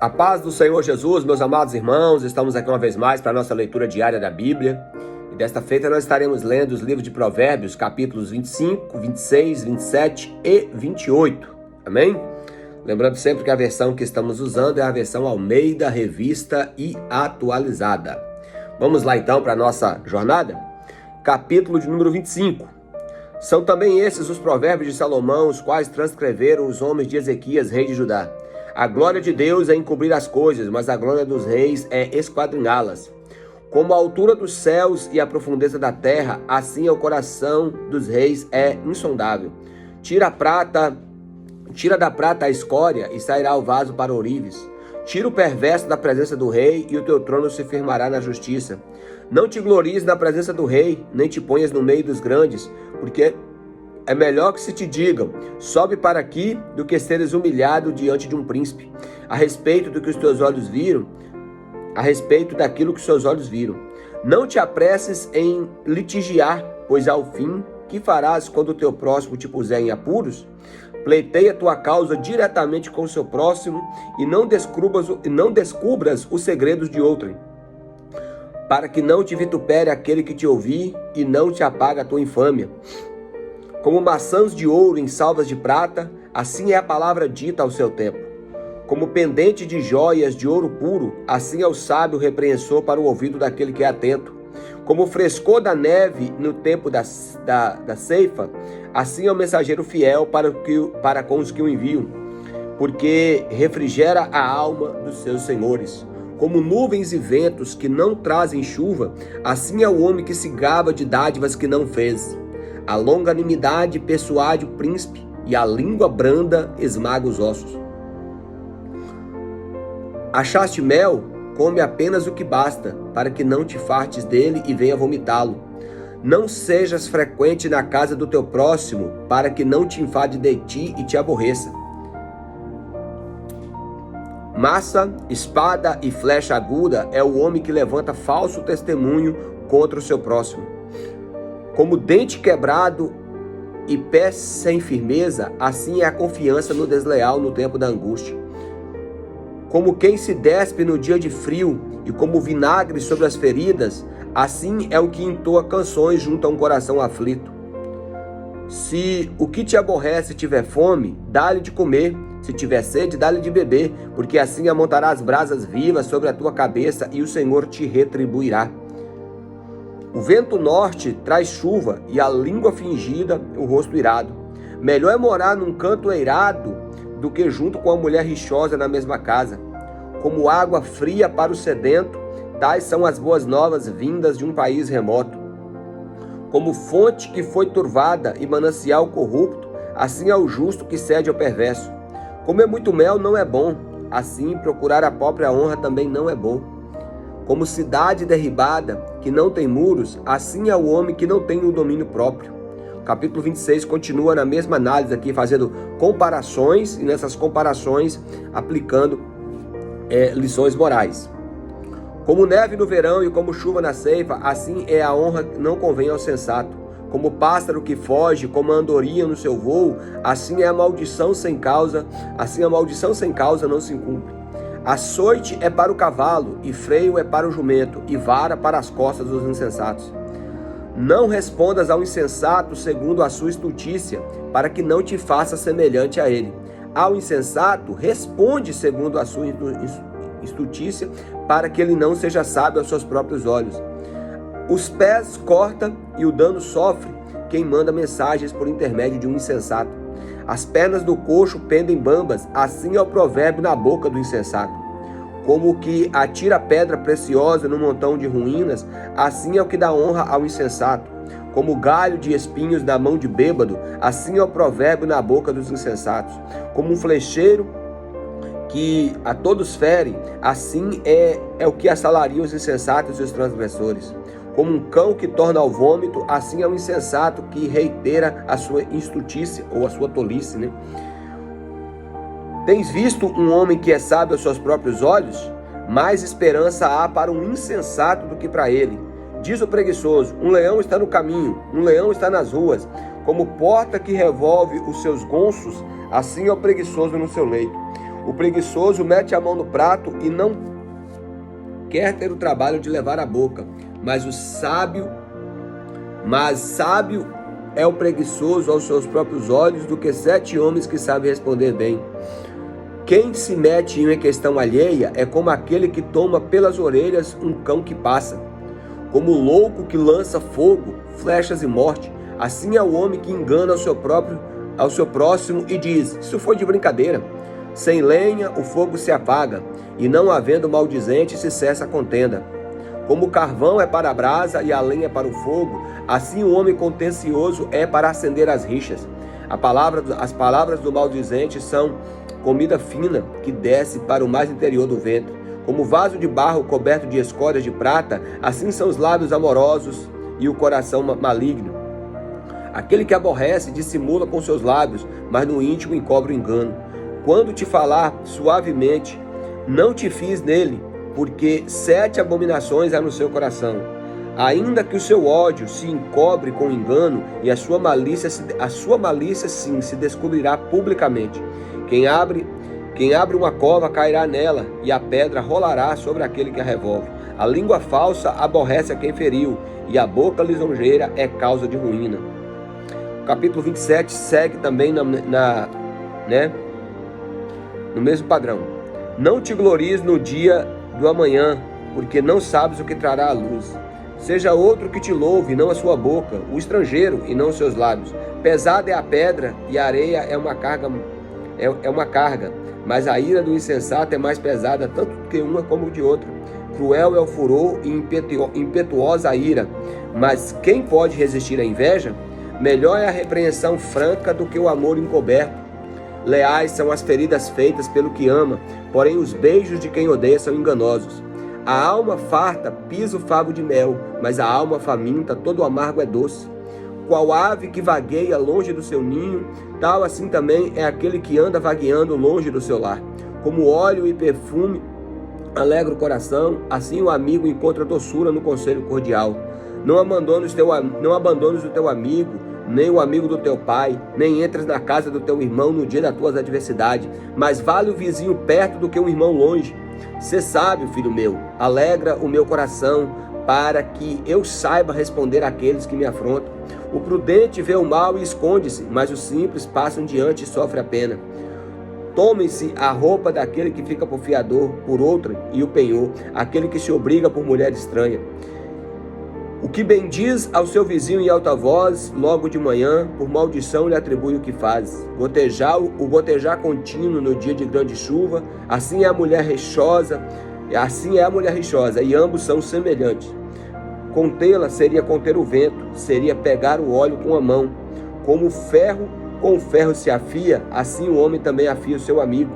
A paz do Senhor Jesus, meus amados irmãos, estamos aqui uma vez mais para a nossa leitura diária da Bíblia. E desta feita nós estaremos lendo os livros de Provérbios, capítulos 25, 26, 27 e 28. Amém? Lembrando sempre que a versão que estamos usando é a versão Almeida, Revista e Atualizada. Vamos lá então para a nossa jornada? Capítulo de número 25. São também esses os provérbios de Salomão, os quais transcreveram os homens de Ezequias, rei de Judá. A glória de Deus é encobrir as coisas, mas a glória dos reis é esquadrinhá-las. Como a altura dos céus e a profundeza da terra, assim é o coração dos reis é insondável. Tira da prata a escória e sairá o vaso para ourives. Tira o perverso da presença do rei e o teu trono se firmará na justiça. Não te glories na presença do rei, nem te ponhas no meio dos grandes, porque é melhor que se te digam, sobe para aqui, do que seres humilhado diante de um príncipe. A respeito do que os teus olhos viram, a respeito daquilo que os seus olhos viram. Não te apresses em litigiar, pois ao fim, que farás quando o teu próximo te puser em apuros? Pleiteia tua causa diretamente com o seu próximo e não descubras os segredos de outrem, para que não te vitupere aquele que te ouvir e não te apaga a tua infâmia. Como maçãs de ouro em salvas de prata, assim é a palavra dita ao seu tempo. Como pendente de joias de ouro puro, assim é o sábio repreensor para o ouvido daquele que é atento. Como o frescor da neve no tempo da ceifa, assim é o mensageiro fiel para com os que o enviam, porque refrigera a alma dos seus senhores. Como nuvens e ventos que não trazem chuva, assim é o homem que se gaba de dádivas que não fez. A longanimidade persuade o príncipe e a língua branda esmaga os ossos. Achaste mel? Come apenas o que basta, para que não te fartes dele e venha vomitá-lo. Não sejas frequente na casa do teu próximo, para que não te enfade de ti e te aborreça. Massa, espada e flecha aguda é o homem que levanta falso testemunho contra o seu próximo. Como dente quebrado e pé sem firmeza, assim é a confiança no desleal no tempo da angústia. Como quem se despe no dia de frio e como vinagre sobre as feridas, assim é o que entoa canções junto a um coração aflito. Se o que te aborrece tiver fome, dá-lhe de comer. Se tiver sede, dá-lhe de beber, porque assim amontarás brasas vivas sobre a tua cabeça e o Senhor te retribuirá. O vento norte traz chuva e a língua fingida o rosto irado. Melhor é morar num canto eirado do que junto com a mulher rixosa na mesma casa. Como água fria para o sedento, tais são as boas novas vindas de um país remoto. Como fonte que foi turvada e manancial corrupto, assim é o justo que cede ao perverso. Comer muito mel não é bom, assim procurar a própria honra também não é bom. Como cidade derribada, que não tem muros, assim é o homem que não tem o domínio próprio. O capítulo 26 continua na mesma análise aqui, fazendo comparações, e nessas comparações aplicando lições morais. Como neve no verão e como chuva na ceifa, assim é a honra que não convém ao sensato. Como pássaro que foge, como a andorinha no seu voo, assim é a maldição sem causa, não se cumpre. Açoite é para o cavalo, e freio é para o jumento, e vara para as costas dos insensatos. Não respondas ao insensato segundo a sua estultícia, para que não te faça semelhante a ele. Ao insensato, responde segundo a sua estultícia, para que ele não seja sábio aos seus próprios olhos. Os pés corta e o dano sofre quem manda mensagens por intermédio de um insensato. As pernas do coxo pendem bambas, assim é o provérbio na boca do insensato. Como o que atira pedra preciosa no montão de ruínas, assim é o que dá honra ao insensato. Como galho de espinhos na mão de bêbado, assim é o provérbio na boca dos insensatos. Como um flecheiro que a todos fere, assim é o que assalaria os insensatos e os transgressores. Como um cão que torna ao vômito, assim é o insensato que reitera a sua estultícia ou a sua tolice, né? Tens visto um homem que é sábio aos seus próprios olhos? Mais esperança há para um insensato do que para ele. Diz o preguiçoso: um leão está no caminho, um leão está nas ruas. Como porta que revolve os seus gonços, assim é o preguiçoso no seu leito. O preguiçoso mete a mão no prato e não quer ter o trabalho de levar à boca, mas sábio é o preguiçoso aos seus próprios olhos do que 7 homens que sabem responder bem. Quem se mete em uma questão alheia é como aquele que toma pelas orelhas um cão que passa. Como o louco que lança fogo, flechas e morte, assim é o homem que engana ao seu próximo e diz: isso foi de brincadeira. Sem lenha o fogo se apaga, e não havendo maldizente se cessa a contenda. Como o carvão é para a brasa e a lenha para o fogo, assim o homem contencioso é para acender as rixas. As palavras do maldizente são comida fina que desce para o mais interior do ventre. Como vaso de barro coberto de escórias de prata, assim são os lábios amorosos e o coração maligno. Aquele que aborrece dissimula com seus lábios, mas no íntimo encobre o engano. Quando te falar suavemente, não te fies nele, porque 7 abominações há no seu coração. Ainda que o seu ódio se encobre com engano e a sua malícia sim se descobrirá publicamente. Quem abre uma cova cairá nela, e a pedra rolará sobre aquele que a revolve. A língua falsa aborrece a quem feriu, e a boca lisonjeira é causa de ruína. O capítulo 27 segue também no mesmo padrão. Não te glories no dia do amanhã, porque não sabes o que trará a luz. Seja outro que te louve, não a sua boca, o estrangeiro e não os seus lábios. Pesada é a pedra e a areia é uma carga, mas a ira do insensato é mais pesada, tanto de uma como de outra. Cruel é o furor e impetuosa a ira, mas quem pode resistir à inveja? Melhor é a repreensão franca do que o amor encoberto. Leais são as feridas feitas pelo que ama, porém os beijos de quem odeia são enganosos. A alma farta pisa o favo de mel, mas a alma faminta todo o amargo é doce. Qual ave que vagueia longe do seu ninho, tal assim também é aquele que anda vagueando longe do seu lar. Como óleo e perfume alegra o coração, assim o amigo encontra doçura no conselho cordial. Não abandones o teu amigo, nem o amigo do teu pai, nem entres na casa do teu irmão no dia das tuas adversidades, mas vale o vizinho perto do que um irmão longe. Sê sábio, filho meu, alegra o meu coração, para que eu saiba responder àqueles que me afrontam. O prudente vê o mal e esconde-se, mas os simples passam diante e sofrem a pena. Tomem-se a roupa daquele que fica por fiador, por outra, e o penhor, aquele que se obriga por mulher estranha. O que bendiz ao seu vizinho em alta voz, logo de manhã, por maldição lhe atribui o que faz. O gotejar contínuo no dia de grande chuva, assim é a mulher rixosa, e ambos são semelhantes. Contê-la seria conter o vento, seria pegar o óleo com a mão. Como o ferro com o ferro se afia, assim o homem também afia o seu amigo.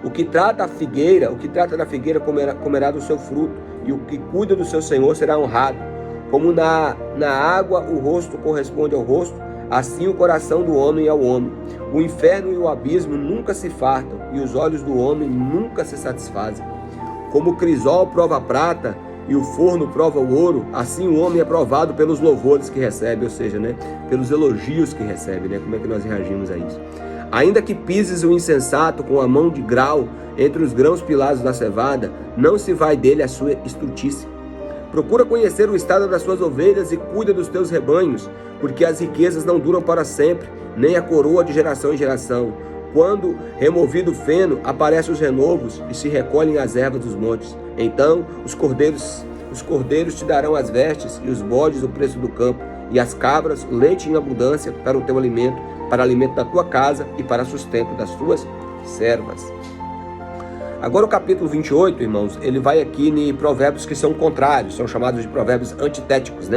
O que trata da figueira comerá do seu fruto, e o que cuida do seu senhor será honrado. Como na água o rosto corresponde ao rosto, assim o coração do homem ao homem. O inferno e o abismo nunca se fartam, e os olhos do homem nunca se satisfazem. Como o crisol prova a prata e o forno prova o ouro, assim o homem é provado pelos louvores que recebe, ou seja, pelos elogios que recebe. Como é que nós reagimos a isso? Ainda que pises o insensato com a mão de grau entre os grãos pilados da cevada, não se vai dele a sua estultice. Procura conhecer o estado das suas ovelhas e cuida dos teus rebanhos, porque as riquezas não duram para sempre, nem a coroa de geração em geração. Quando removido o feno, aparecem os renovos e se recolhem as ervas dos montes. Então os cordeiros te darão as vestes e os bodes o preço do campo, e as cabras leite em abundância para o teu alimento, para alimento da tua casa e para sustento das tuas servas. Agora o capítulo 28, irmãos, ele vai aqui em provérbios que são contrários, são chamados de provérbios antitéticos,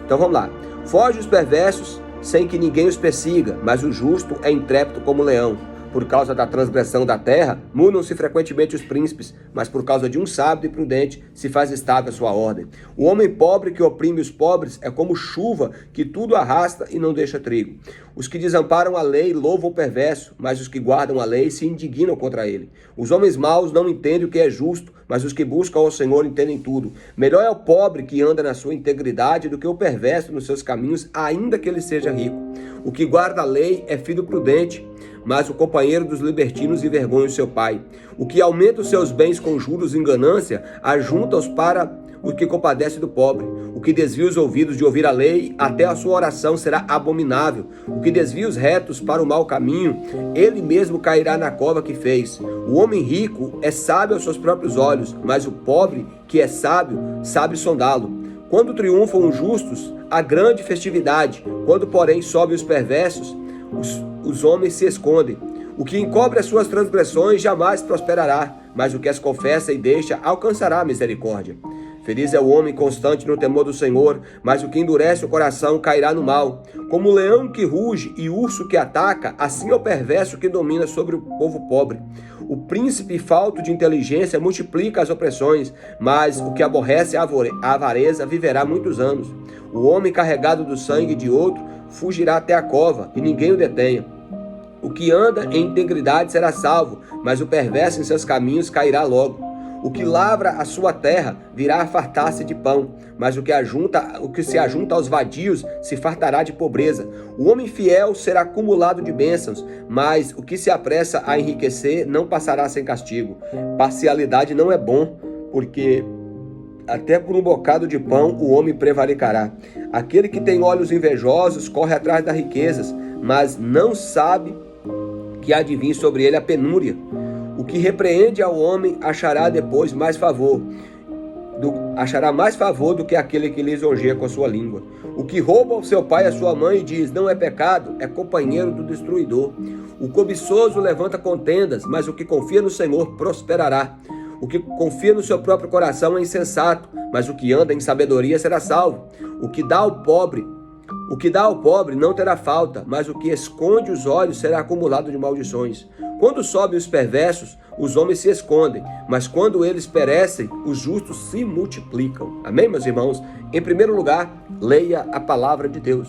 Então vamos lá. Foge os perversos sem que ninguém os persiga, mas o justo é intrépido como leão. Por causa da transgressão da terra, mudam-se frequentemente os príncipes, mas por causa de um sábio e prudente se faz estável a sua ordem. O homem pobre que oprime os pobres é como chuva que tudo arrasta e não deixa trigo. Os que desamparam a lei louvam o perverso, mas os que guardam a lei se indignam contra ele. Os homens maus não entendem o que é justo, mas os que buscam ao Senhor entendem tudo. Melhor é o pobre que anda na sua integridade do que o perverso nos seus caminhos, ainda que ele seja rico. O que guarda a lei é filho prudente, mas o companheiro dos libertinos envergonha o seu pai. O que aumenta os seus bens com juros e ganância, ajunta-os para o que compadece do pobre. O que desvia os ouvidos de ouvir a lei, até a sua oração será abominável. O que desvia os retos para o mau caminho, ele mesmo cairá na cova que fez. O homem rico é sábio aos seus próprios olhos, mas o pobre, que é sábio, sabe sondá-lo. Quando triunfam os justos, há grande festividade. Quando, porém, sobem os perversos, os homens se escondem. O que encobre as suas transgressões jamais prosperará, mas o que as confessa e deixa alcançará a misericórdia. Feliz é o homem constante no temor do Senhor, mas o que endurece o coração cairá no mal. Como o leão que ruge e urso que ataca, assim é o perverso que domina sobre o povo pobre. O príncipe falto de inteligência multiplica as opressões, mas o que aborrece a avareza viverá muitos anos. O homem carregado do sangue de outro fugirá até a cova, e ninguém o detenha. O que anda em integridade será salvo, mas o perverso em seus caminhos cairá logo. O que lavra a sua terra virá a fartar-se de pão, mas o que se ajunta aos vadios se fartará de pobreza. O homem fiel será acumulado de bênçãos, mas o que se apressa a enriquecer não passará sem castigo. Parcialidade não é bom, porque até por um bocado de pão o homem prevaricará. Aquele que tem olhos invejosos corre atrás das riquezas, mas não sabe que há de vir sobre ele a penúria. O que repreende ao homem achará depois mais favor, achará mais favor do que aquele que lisonjeia com a sua língua. O que rouba ao seu pai e à sua mãe e diz, não é pecado, é companheiro do destruidor. O cobiçoso levanta contendas, mas o que confia no Senhor prosperará. O que confia no seu próprio coração é insensato, mas o que anda em sabedoria será salvo. O que dá ao pobre não terá falta, mas o que esconde os olhos será acumulado de maldições. Quando sobem os perversos, os homens se escondem, mas quando eles perecem, os justos se multiplicam. Amém, meus irmãos? Em primeiro lugar, leia a palavra de Deus.